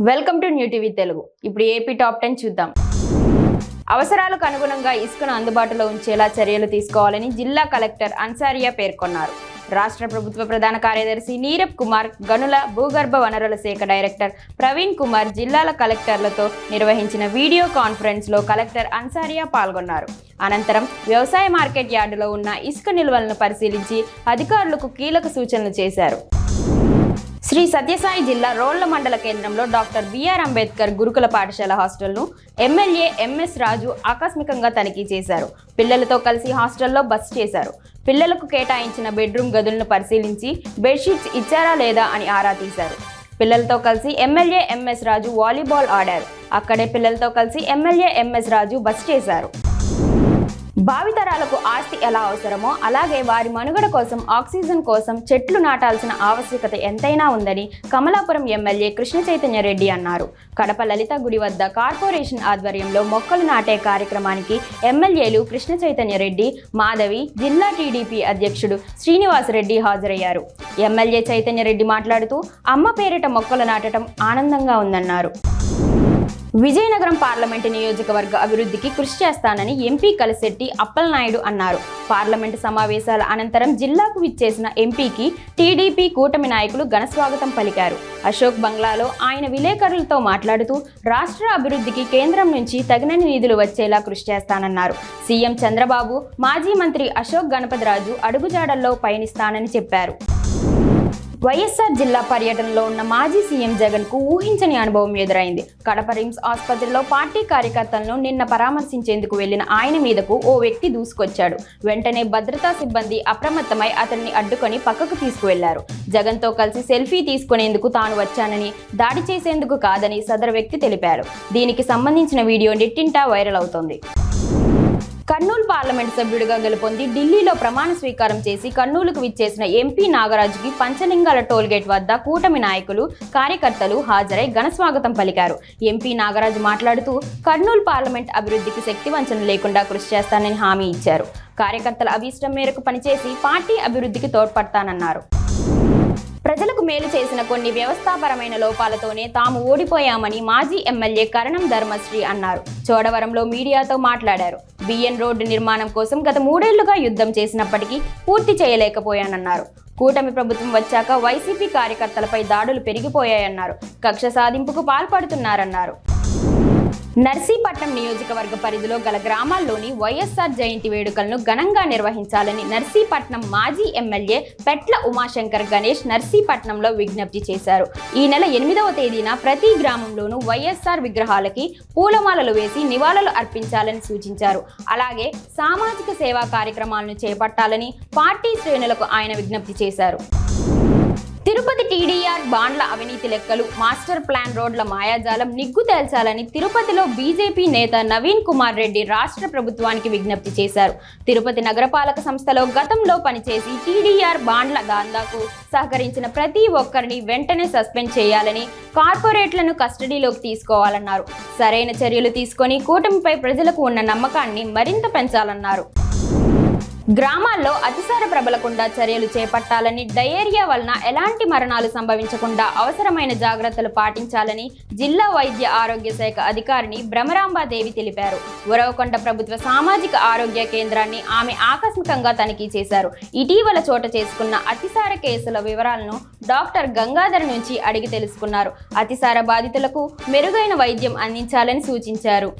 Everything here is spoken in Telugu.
Welcome to new TV Telugu. ఇప్పుడు ఏపీ టాప్ 10 చూద్దాం. అవసరాలకు అనుగుణంగా ఇసుకను అందుబాటులో ఉంచేలా చర్యలు తీసుకోవాలని జిల్లా కలెక్టర్ అన్సారియా పేర్కొన్నారు. రాష్ట్ర ప్రభుత్వ ప్రధాన కార్యదర్శి నీరబ్ కుమార్, గనుల భూగర్భ వనరుల శాఖ డైరెక్టర్ ప్రవీణ్ కుమార్ జిల్లాల కలెక్టర్లతో నిర్వహించిన వీడియో కాన్ఫరెన్స్లో కలెక్టర్ అన్సారియా పాల్గొన్నారు. అనంతరం వ్యవసాయ మార్కెట్ యార్డులో ఉన్న ఇసుక నిల్వలను పరిశీలించి అధికారులకు కీలక సూచనలు చేశారు. శ్రీ సత్యసాయి జిల్లా రోళ్ల మండల కేంద్రంలో డాక్టర్ బిఆర్ అంబేద్కర్ గురుకుల పాఠశాల హాస్టల్ను ఎమ్మెల్యే ఎంఎస్ రాజు ఆకస్మికంగా తనిఖీ చేశారు. పిల్లలతో కలిసి హాస్టల్లో బస చేశారు. పిల్లలకు కేటాయించిన బెడ్రూమ్ గదులను పరిశీలించి బెడ్షీట్స్ ఇచ్చారా లేదా అని ఆరా తీశారు. పిల్లలతో కలిసి ఎమ్మెల్యే ఎంఎస్ రాజు వాలీబాల్ ఆడారు. అక్కడే పిల్లలతో కలిసి ఎమ్మెల్యే ఎంఎస్ రాజు బస చేశారు. భావితరాలకు ఆస్తి ఎలా అవసరమో అలాగే వారి మనుగడ కోసం ఆక్సిజన్ కోసం చెట్లు నాటాల్సిన ఆవశ్యకత ఎంతైనా ఉందని కమలాపురం ఎమ్మెల్యే కృష్ణ చైతన్య రెడ్డి అన్నారు. కడప లలిత గుడి వద్ద కార్పొరేషన్ ఆధ్వర్యంలో మొక్కలు నాటే కార్యక్రమానికి ఎమ్మెల్యేలు కృష్ణ చైతన్య రెడ్డి, మాధవి, జిల్లా టీడీపీ అధ్యక్షుడు శ్రీనివాసరెడ్డి హాజరయ్యారు. ఎమ్మెల్యే చైతన్య రెడ్డి మాట్లాడుతూ అమ్మ పేరిట మొక్కలు నాటడం ఆనందంగా ఉందన్నారు. విజయనగరం పార్లమెంటు నియోజకవర్గ అభివృద్ధికి కృషి చేస్తానని ఎంపీ కలిశెట్టి అప్పలనాయుడు అన్నారు. పార్లమెంటు సమావేశాల అనంతరం జిల్లాకు విచ్చేసిన ఎంపీకి టీడీపీ కూటమి నాయకులు ఘనస్వాగతం పలికారు. అశోక్ బంగ్లాలో ఆయన విలేకరులతో మాట్లాడుతూ రాష్ట్ర అభివృద్ధికి కేంద్రం నుంచి తగినన్ని నిధులు వచ్చేలా కృషి చేస్తానన్నారు. సీఎం చంద్రబాబు, మాజీ మంత్రి అశోక్ గణపతిరాజు అడుగుజాడల్లో పయనిస్తానని చెప్పారు. వైఎస్ఆర్ జిల్లా పర్యటనలో ఉన్న మాజీ సీఎం జగన్ కు ఊహించని అనుభవం ఎదురైంది. కడప రిమ్స్ ఆసుపత్రిలో పార్టీ కార్యకర్తలను నిన్న పరామర్శించేందుకు వెళ్లిన ఆయన మీదకు ఓ వ్యక్తి దూసుకొచ్చాడు. వెంటనే భద్రతా సిబ్బంది అప్రమత్తమై అతన్ని అడ్డుకొని పక్కకు తీసుకువెళ్లారు. జగన్ తో కలిసి సెల్ఫీ తీసుకునేందుకు తాను వచ్చానని, దాడి చేసేందుకు కాదని సదరు వ్యక్తి తెలిపారు. దీనికి సంబంధించిన వీడియో నెట్టింటా వైరల్ అవుతోంది. కర్నూలు పార్లమెంటు సభ్యుడిగా గెలుపొంది ఢిల్లీలో ప్రమాణ స్వీకారం చేసి కర్నూలుకు విచ్చేసిన ఎంపీ నాగరాజుకి పంచలింగాల టోల్గేట్ వద్ద కూటమి నాయకులు, కార్యకర్తలు హాజరై ఘనస్వాగతం పలికారు. ఎంపీ నాగరాజు మాట్లాడుతూ కర్నూలు పార్లమెంట్ అభివృద్ధికి శక్తి వంచన లేకుండా కృషి చేస్తానని హామీ ఇచ్చారు. కార్యకర్తల అభీష్టం మేరకు పనిచేసి పార్టీ అభివృద్ధికి తోడ్పడతానన్నారు. ప్రజలకు మేలు చేసిన కొన్ని వ్యవస్థాపరమైన లోపాలతోనే తాము ఓడిపోయామని మాజీ ఎమ్మెల్యే కరణం ధర్మశ్రీ అన్నారు. చోడవరంలో మీడియాతో మాట్లాడారు. బిఎన్ రోడ్డు నిర్మాణం కోసం గత 3 ఏళ్లుగా యుద్ధం చేసినప్పటికీ పూర్తి చేయలేకపోయానన్నారు. కూటమి ప్రభుత్వం వచ్చాక వైసీపీ కార్యకర్తలపై దాడులు పెరిగిపోయాయన్నారు. కక్ష సాధింపుకు పాల్పడుతున్నారన్నారు. నర్సీపట్నం నియోజకవర్గ పరిధిలో గల గ్రామాల్లోని వైఎస్ఆర్ జయంతి వేడుకలను ఘనంగా నిర్వహించాలని నర్సీపట్నం మాజీ ఎమ్మెల్యే పెట్ల ఉమాశంకర్ గణేష్ నర్సీపట్నంలో విజ్ఞప్తి చేశారు. ఈ నెల 8వ తేదీన ప్రతి గ్రామంలోనూ వైఎస్ఆర్ విగ్రహాలకి పూలమాలలు వేసి నివాళులు అర్పించాలని సూచించారు. అలాగే సామాజిక సేవా కార్యక్రమాలను చేపట్టాలని పార్టీ శ్రేణులకు ఆయన విజ్ఞప్తి చేశారు. తిరుపతి టీడీఆర్ బాండ్ల అవినీతి లెక్కలు, మాస్టర్ ప్లాన్ రోడ్ల మాయాజాలం నిగ్గు తేల్చాలని తిరుపతిలో బీజేపీ నేత నవీన్ కుమార్ రెడ్డి రాష్ట్ర ప్రభుత్వానికి విజ్ఞప్తి చేశారు. తిరుపతి నగరపాలక సంస్థలో గతంలో పనిచేసి టీడీఆర్ బాండ్ల దాందాకు సహకరించిన ప్రతి ఒక్కరిని వెంటనే సస్పెండ్ చేయాలని, కార్పొరేట్లను కస్టడీలోకి తీసుకోవాలన్నారు. సరైన చర్యలు తీసుకొని కూటమిపై ప్రజలకు ఉన్న నమ్మకాన్ని మరింత పెంచాలన్నారు. గ్రామాల్లో అతిసార ప్రబలకుండా చర్యలు చేపట్టాలని, డయేరియా వలన ఎలాంటి మరణాలు సంభవించకుండా అవసరమైన జాగ్రత్తలు పాటించాలని జిల్లా వైద్య ఆరోగ్య శాఖ అధికారిని భ్రమరాంబాదేవి తెలిపారు. ఉరవకొండ ప్రభుత్వ సామాజిక ఆరోగ్య కేంద్రాన్ని ఆమె ఆకస్మికంగా తనిఖీ చేశారు. ఇటీవల చోట చేసుకున్న అతిసార కేసుల వివరాలను డాక్టర్ గంగాధర్ నుంచి అడిగి తెలుసుకున్నారు. అతిసార బాధితులకు మెరుగైన వైద్యం అందించాలని సూచించారు.